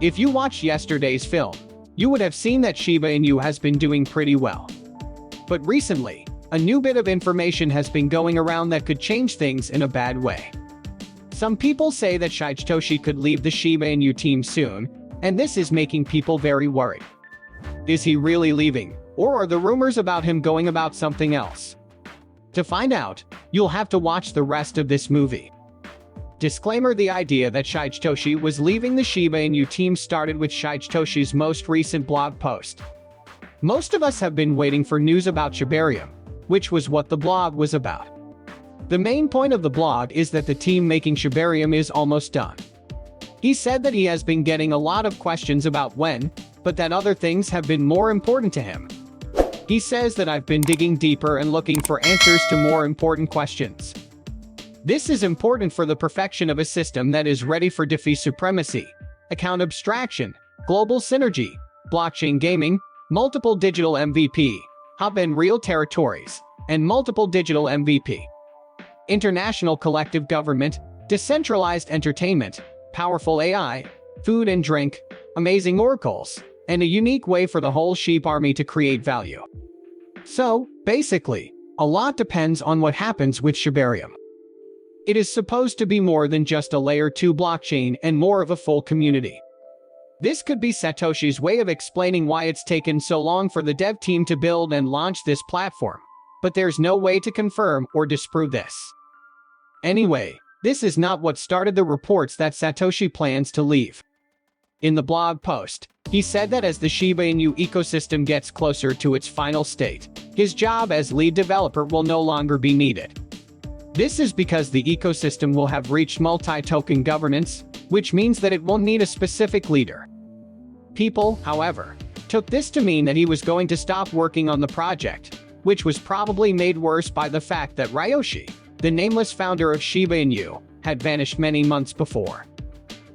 If you watched yesterday's film, you would have seen that Shiba Inu has been doing pretty well. But recently, a new bit of information has been going around that could change things in a bad way. Some people say that Satoshi could leave the Shiba Inu team soon, and this is making people very worried. Is he really leaving, or are the rumors about him going about something else? To find out, you'll have to watch the rest of this movie. Disclaimer: the idea that Satoshi was leaving the Shiba Inu team started with Satoshi's most recent blog post. Most of us have been waiting for news about Shibarium, which was what the blog was about. The main point of the blog is that the team making Shibarium is almost done. He said that he has been getting a lot of questions about when, but that other things have been more important to him. He says that I've been digging deeper and looking for answers to more important questions. This is important for the perfection of a system that is ready for DeFi supremacy, account abstraction, global synergy, blockchain gaming, multiple digital MVP, hub and real territories, and multiple digital MVP. International collective government, decentralized entertainment, powerful AI, food and drink, amazing oracles, and a unique way for the whole sheep army to create value. So, basically, a lot depends on what happens with Shibarium. It is supposed to be more than just a layer 2 blockchain and more of a full community. This could be Satoshi's way of explaining why it's taken so long for the dev team to build and launch this platform, but there's no way to confirm or disprove this. Anyway, this is not what started the reports that Satoshi plans to leave. In the blog post, he said that as the Shiba Inu ecosystem gets closer to its final state, his job as lead developer will no longer be needed. This is because the ecosystem will have reached multi-token governance, which means that it won't need a specific leader. People, however, took this to mean that he was going to stop working on the project, which was probably made worse by the fact that Ryoshi, the nameless founder of Shiba Inu, had vanished many months before.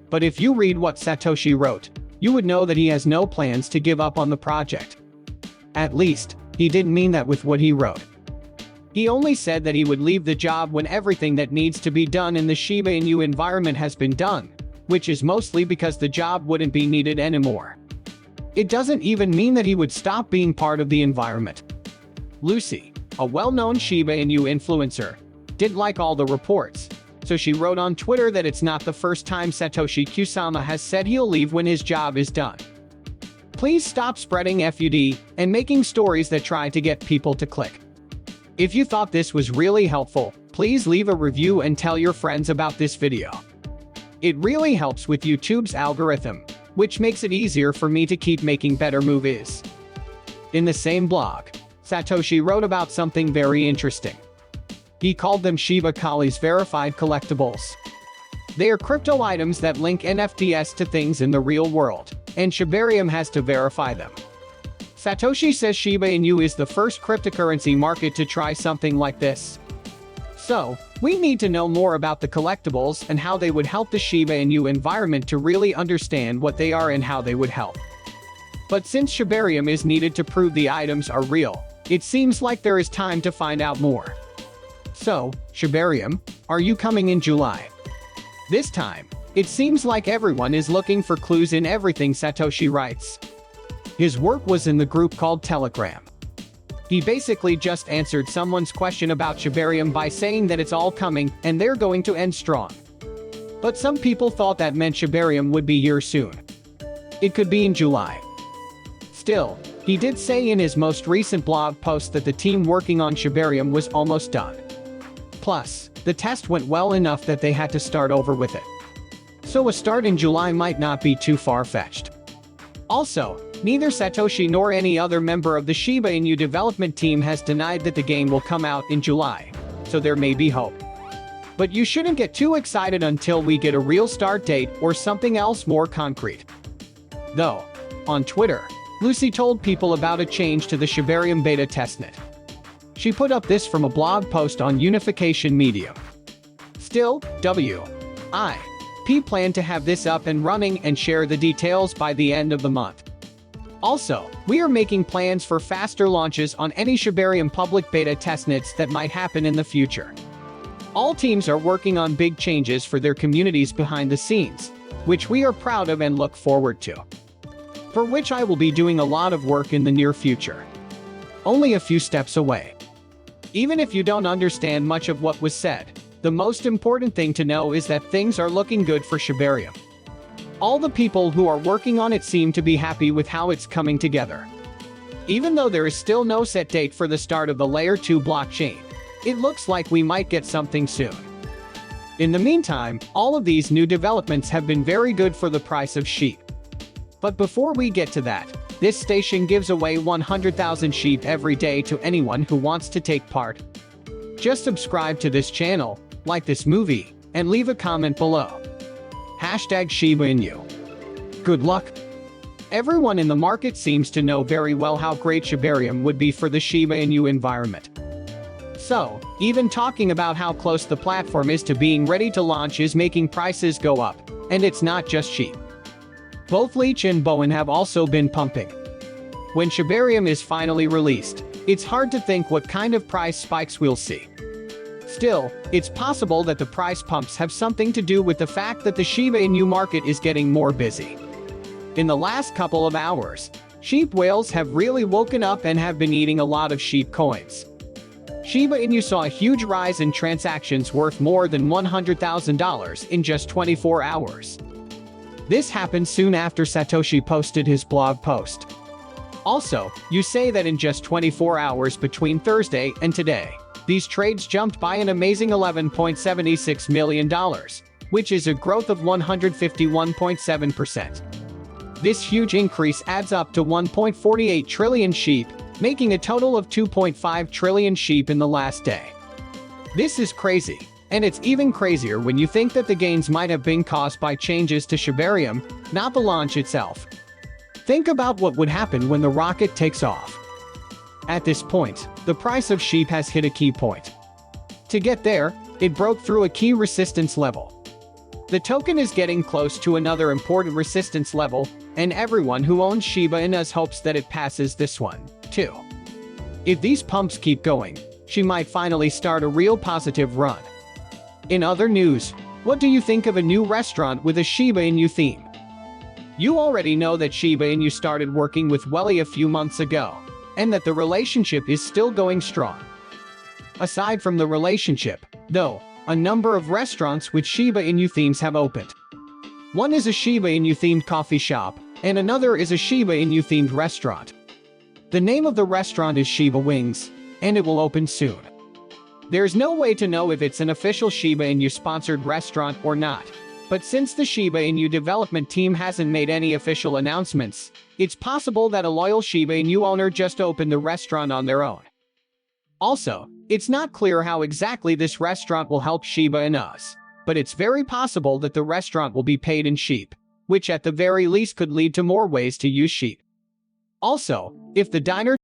But if you read what Satoshi wrote, you would know that he has no plans to give up on the project. At least, he didn't mean that with what he wrote. He only said that he would leave the job when everything that needs to be done in the Shiba Inu environment has been done, which is mostly because the job wouldn't be needed anymore. It doesn't even mean that he would stop being part of the environment. Lucy, a well-known Shiba Inu influencer, didn't like all the reports, so she wrote on Twitter that it's not the first time Satoshi Kusama has said he'll leave when his job is done. Please stop spreading FUD and making stories that try to get people to click. If you thought this was really helpful, please leave a review and tell your friends about this video. It really helps with YouTube's algorithm, which makes it easier for me to keep making better movies. In the same blog, Satoshi wrote about something very interesting. He called them Shiba Kali's verified collectibles. They are crypto items that link NFTs to things in the real world, and Shibarium has to verify them. Satoshi says Shiba Inu is the first cryptocurrency market to try something like this. So, we need to know more about the collectibles and how they would help the Shiba Inu environment to really understand what they are and how they would help. But since Shibarium is needed to prove the items are real, it seems like there is time to find out more. So, Shibarium, are you coming in July? This time, it seems like everyone is looking for clues in everything Satoshi writes. His work was in the group called Telegram. He basically just answered someone's question about Shibarium by saying that it's all coming and they're going to end strong. But some people thought that meant Shibarium would be here soon. It could be in July. Still, he did say in his most recent blog post that the team working on Shibarium was almost done. Plus, the test went well enough that they had to start over with it. So a start in July might not be too far-fetched. Also, neither Satoshi nor any other member of the Shiba Inu development team has denied that the game will come out in July, so there may be hope. But you shouldn't get too excited until we get a real start date or something else more concrete. Though, on Twitter, Lucy told people about a change to the Shibarium beta testnet. She put up this from a blog post on Unification Medium. Still, WIP plan to have this up and running and share the details by the end of the month. Also, we are making plans for faster launches on any Shibarium public beta testnets that might happen in the future. All teams are working on big changes for their communities behind the scenes, which we are proud of and look forward to. For which I will be doing a lot of work in the near future. Only a few steps away. Even if you don't understand much of what was said, the most important thing to know is that things are looking good for Shibarium. All the people who are working on it seem to be happy with how it's coming together. Even though there is still no set date for the start of the Layer 2 blockchain, it looks like we might get something soon. In the meantime, all of these new developments have been very good for the price of SHIB. But before we get to that, this station gives away 100,000 SHIB every day to anyone who wants to take part. Just subscribe to this channel, like this movie, and leave a comment below. #Shiba Inu. Good luck! Everyone in the market seems to know very well how great Shibarium would be for the Shiba Inu environment. So, even talking about how close the platform is to being ready to launch is making prices go up, and it's not just SHIB. Both Leech and Bowen have also been pumping. When Shibarium is finally released, it's hard to think what kind of price spikes we'll see. Still, it's possible that the price pumps have something to do with the fact that the Shiba Inu market is getting more busy. In the last couple of hours, sheep whales have really woken up and have been eating a lot of sheep coins. Shiba Inu saw a huge rise in transactions worth more than $100,000 in just 24 hours. This happened soon after Satoshi posted his blog post. Also, you say that in just 24 hours between Thursday and today, these trades jumped by an amazing $11.76 million, which is a growth of 151.7%. This huge increase adds up to 1.48 trillion sheep, making a total of 2.5 trillion sheep in the last day. This is crazy, and it's even crazier when you think that the gains might have been caused by changes to Shibarium, not the launch itself. Think about what would happen when the rocket takes off. At this point, the price of sheep has hit a key point. To get there, it broke through a key resistance level. The token is getting close to another important resistance level, and everyone who owns Shiba Inu hopes that it passes this one, too. If these pumps keep going, she might finally start a real positive run. In other news, what do you think of a new restaurant with a Shiba Inu theme? You already know that Shiba Inu started working with Welly a few months ago, and that the relationship is still going strong. Aside from the relationship, though, a number of restaurants with Shiba Inu themes have opened. One is a Shiba Inu themed coffee shop, and another is a Shiba Inu themed restaurant. The name of the restaurant is Shiba Wings, and it will open soon. There's no way to know if it's an official Shiba Inu sponsored restaurant or not, but since the Shiba Inu development team hasn't made any official announcements, it's possible that a loyal Shiba Inu owner just opened the restaurant on their own. Also, it's not clear how exactly this restaurant will help Shiba Inu, but it's very possible that the restaurant will be paid in sheep, which at the very least could lead to more ways to use sheep. Also, if the diner